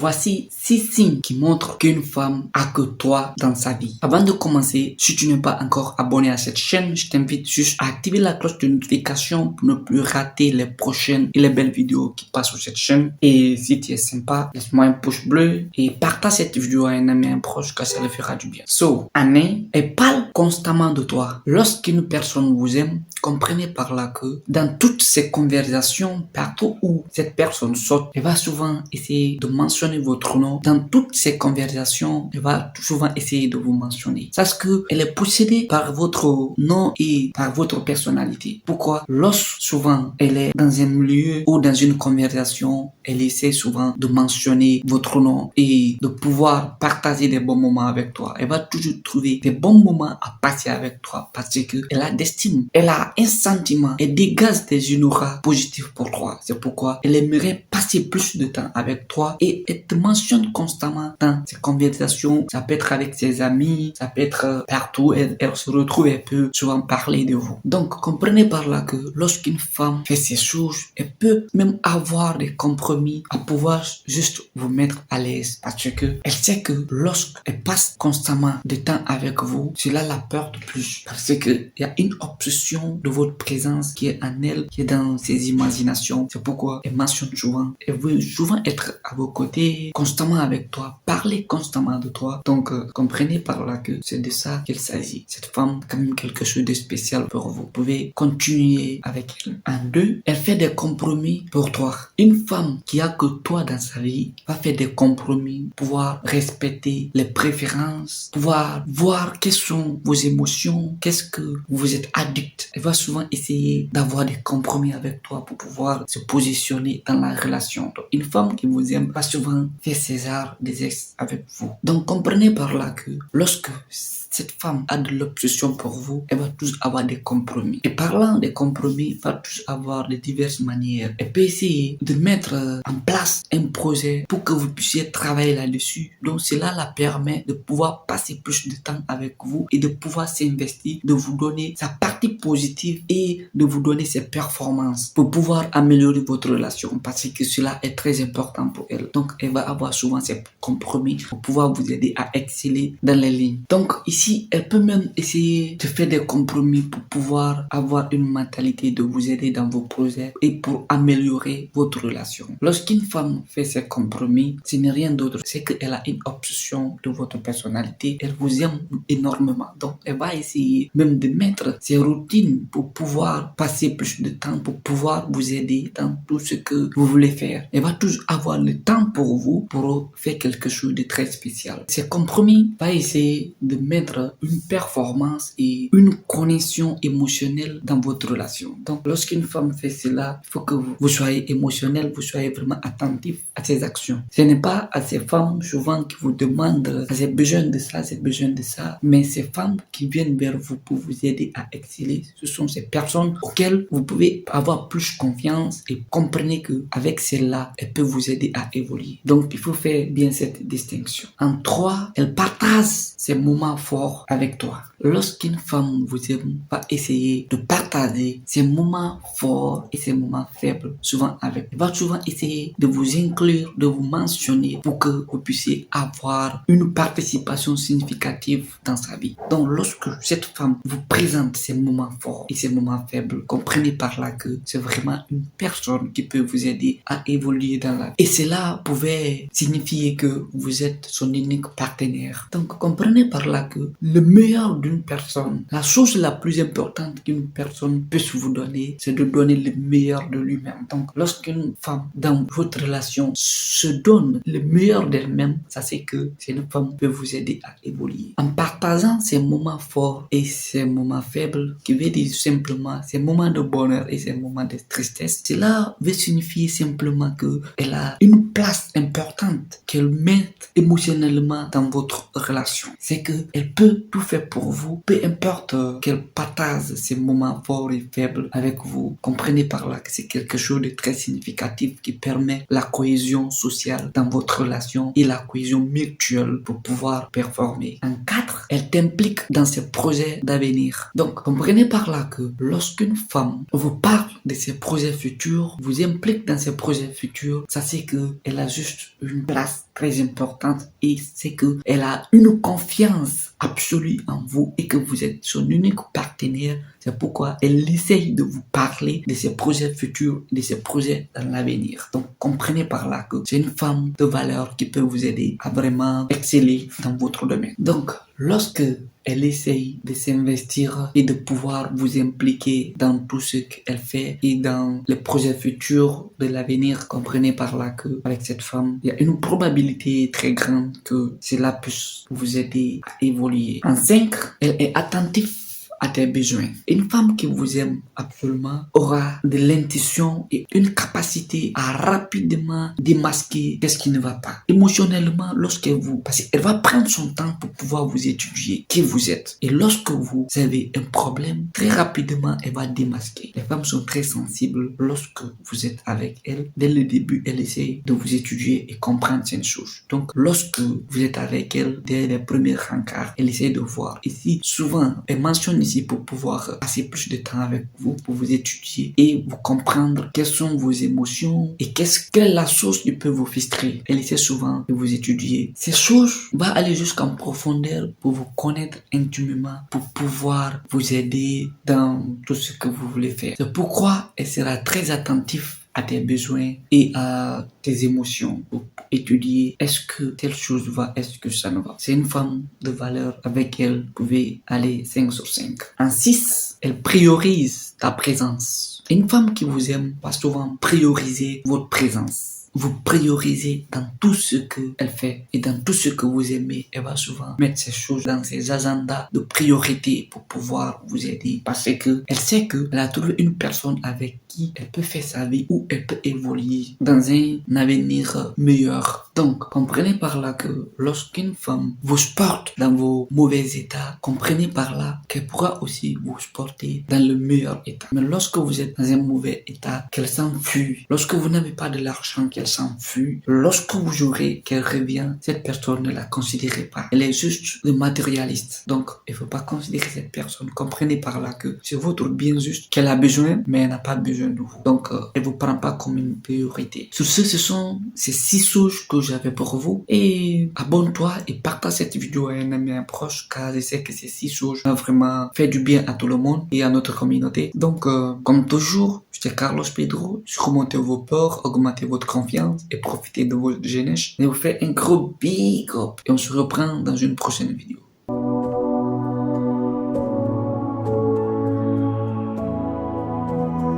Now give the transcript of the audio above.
Voici 6 signes qui montrent qu'une femme a que toi dans sa vie. Avant de commencer, si tu n'es pas encore abonné à cette chaîne, je t'invite juste à activer la cloche de notification pour ne plus rater les prochaines et les belles vidéos qui passent sur cette chaîne. Et si tu es sympa, laisse-moi un pouce bleu et partage cette vidéo à un ami, un proche, car ça le fera du bien. Annie, elle parle constamment de toi. Lorsqu'une personne vous aime, comprenez par là que dans toutes ces conversations, partout où cette personne saute, elle va souvent essayer de mentionner votre nom. Dans toutes ces conversations, elle va souvent essayer de vous mentionner. Sache que elle est possédée par votre nom et par votre personnalité. Pourquoi? Lorsque souvent elle est dans un milieu ou dans une conversation, elle essaie souvent de mentionner votre nom et de pouvoir partager des bons moments avec toi. Elle va toujours trouver des bons moments à passer avec toi parce que elle a d'estime, elle a un sentiment, elle dégage des auras positifs pour toi. C'est pourquoi elle aimerait passer plus de temps avec toi et elle te mentionne constamment dans ses conversations. Ça peut être avec ses amis, ça peut être partout. Elle se retrouve, elle peut souvent parler de vous. Donc, comprenez par là que lorsqu'une femme fait ces choses, elle peut même avoir des compromis à pouvoir juste vous mettre à l'aise parce que elle sait que lorsqu'elle passe constamment du temps avec vous, cela la porte plus parce que il y a une obsession de votre présence qui est en elle, qui est dans ses imaginations. C'est pourquoi elle mentionne souvent, elle veut souvent être à vos côtés, constamment avec toi, parler constamment de toi. Donc, comprenez par là que c'est de ça qu'il s'agit. Cette femme, quand même quelque chose de spécial pour vous. Vous pouvez continuer avec elle. En deux, elle fait des compromis pour toi. Une femme qui a que toi dans sa vie va faire des compromis, pouvoir respecter les préférences, pouvoir voir quelles sont vos émotions, qu'est-ce que vous êtes addict. Elle va souvent essayer d'avoir des compromis avec toi pour pouvoir se positionner dans la relation. Donc, une femme qui vous aime va souvent faire ses arts des ex avec vous. Donc, comprenez par là que lorsque cette femme a de l'obsession pour vous, elle va tous avoir des compromis. Et parlant des compromis, elle va tous avoir de diverses manières. Elle peut essayer de mettre en place un projet pour que vous puissiez travailler là-dessus. Donc cela la permet de pouvoir passer plus de temps avec vous et de pouvoir s'investir, de vous donner sa partie positive et de vous donner ses performances pour pouvoir améliorer votre relation parce que cela est très important pour elle. Donc elle va avoir souvent ses compromis pour pouvoir vous aider à exceller dans les lignes. Donc ici, elle peut même essayer de faire des compromis pour pouvoir avoir une mentalité de vous aider dans vos projets et pour améliorer votre relation. Lorsqu'une femme fait ses compromis, ce n'est rien d'autre, c'est qu'elle a une obsession de votre personnalité. Elle vous aime énormément. Donc, elle va essayer même de mettre ses routines pour pouvoir passer plus de temps, pour pouvoir vous aider dans tout ce que vous voulez faire. Elle va toujours avoir le temps pour vous pour faire quelque chose de très spécial. Ces compromis va essayer de mettre une performance et une connexion émotionnelle dans votre relation. Donc, lorsqu'une femme fait cela, il faut que vous soyez émotionnel, vous soyez vraiment attentif à ses actions. Ce n'est pas à ces femmes souvent qui vous demandent j'ai besoin de ça, j'ai besoin de ça, mais ces femmes qui viennent vers vous pour vous aider à exceller, ce sont ces personnes auxquelles vous pouvez avoir plus confiance et comprenez que avec celle-là, elle peut vous aider à évoluer. Donc, il faut faire bien cette distinction. En trois, elle partage ses moments forts avec toi. Lorsqu'une femme vous aime, va essayer de partager ses moments forts et ses moments faibles souvent avec. Elle va souvent essayer de vous inclure, de vous mentionner pour que vous puissiez avoir une participation significative dans sa vie. Donc lorsque cette femme vous présente ses moments forts et ses moments faibles, comprenez par là que c'est vraiment une personne qui peut vous aider à évoluer dans la vie. Et cela pouvait signifier que vous êtes son unique partenaire. Donc comprenez par là que le meilleur d'une personne, la chose la plus importante qu'une personne puisse vous donner, c'est de donner le meilleur de lui-même. Donc, lorsqu'une femme dans votre relation se donne le meilleur d'elle-même, ça c'est que cette femme peut vous aider à évoluer. En partageant ses moments forts et ses moments faibles, qui veut dire simplement ses moments de bonheur et ses moments de tristesse, cela veut signifier simplement qu'elle a une place importante qu'elle met émotionnellement dans votre relation. C'est qu'elle peut tout faire pour vous, peu importe qu'elle partage ses moments forts et faibles avec vous. Comprenez par là que c'est quelque chose de très significatif qui permet la cohésion sociale dans votre relation et la cohésion mutuelle pour pouvoir performer. En 4, elle t'implique dans ses projets d'avenir. Donc, comprenez par là là que lorsqu'une femme vous parle de ses projets futurs, vous implique dans ses projets futurs, ça c'est que elle a juste une place très importante et c'est que elle a une confiance absolue en vous et que vous êtes son unique partenaire. C'est pourquoi elle essaye de vous parler de ses projets futurs, de ses projets dans l'avenir. Donc comprenez par là que c'est une femme de valeur qui peut vous aider à vraiment exceller dans votre domaine. Donc lorsque elle essaye de s'investir et de pouvoir vous impliquer dans tout ce qu'elle fait et dans les projets futurs de l'avenir. Comprenez par là que avec cette femme, il y a une probabilité très grande que cela puisse vous aider à évoluer. En 5, elle est attentive à tes besoins. Une femme qui vous aime absolument aura de l'intuition et une capacité à rapidement démasquer qu'est-ce qui ne va pas. Émotionnellement, parce qu'elle va prendre son temps pour pouvoir vous étudier qui vous êtes. Et lorsque vous avez un problème, très rapidement, elle va démasquer. Les femmes sont très sensibles lorsque vous êtes avec elle. Dès le début, elle essaie de vous étudier et comprendre cette chose. Donc, lorsque vous êtes avec elle, dès les premiers rencarts, elle essaie de voir. Ici, souvent, elle mentionne ici pour pouvoir passer plus de temps avec vous, pour vous étudier et vous comprendre quelles sont vos émotions et quelle est la source qui peut vous frustrer. Elle essaie souvent de vous étudier. Ces choses vont aller jusqu'en profondeur pour vous connaître intimement, pour pouvoir vous aider dans tout ce que vous voulez faire. C'est pourquoi elle sera très attentive à tes besoins et à tes émotions pour étudier est-ce que telle chose va, est-ce que ça ne va. C'est une femme de valeur, avec elle vous pouvez aller 5 sur 5. En 6, elle priorise ta présence. Une femme qui vous aime va souvent prioriser votre présence. Vous priorisez dans tout ce qu'elle fait et dans tout ce que vous aimez. Elle va souvent mettre ces choses dans ses agendas de priorité pour pouvoir vous aider. Parce que elle sait qu'elle a trouvé une personne avec qui elle peut faire sa vie ou elle peut évoluer dans un avenir meilleur. Donc, comprenez par là que lorsqu'une femme vous supporte dans vos mauvais états, comprenez par là qu'elle pourra aussi vous supporter dans le meilleur état. Mais lorsque vous êtes dans un mauvais état, qu'elle s'enfuit, lorsque vous n'avez pas de l'argent, qu'elle s'enfuit, lorsque vous jouerez qu'elle revient, cette personne ne la considérez pas. Elle est juste le matérialiste. Donc, il ne faut pas considérer cette personne. Comprenez par là que c'est votre bien juste qu'elle a besoin, mais elle n'a pas besoin de vous. Donc, elle ne vous prend pas comme une priorité. Sur ce sont ces 6 choses que j'avais pour vous. Et abonne-toi et partage cette vidéo à un ami, un proche, car je sais que ces 6 choses vont vraiment faire du bien à tout le monde et à notre communauté. Donc, comme toujours, c'est Carlos Pedro. Surmontez vos peurs, augmentez votre confiance et profitez de votre jeunesse. Je vous fais un gros big up et on se reprend dans une prochaine vidéo.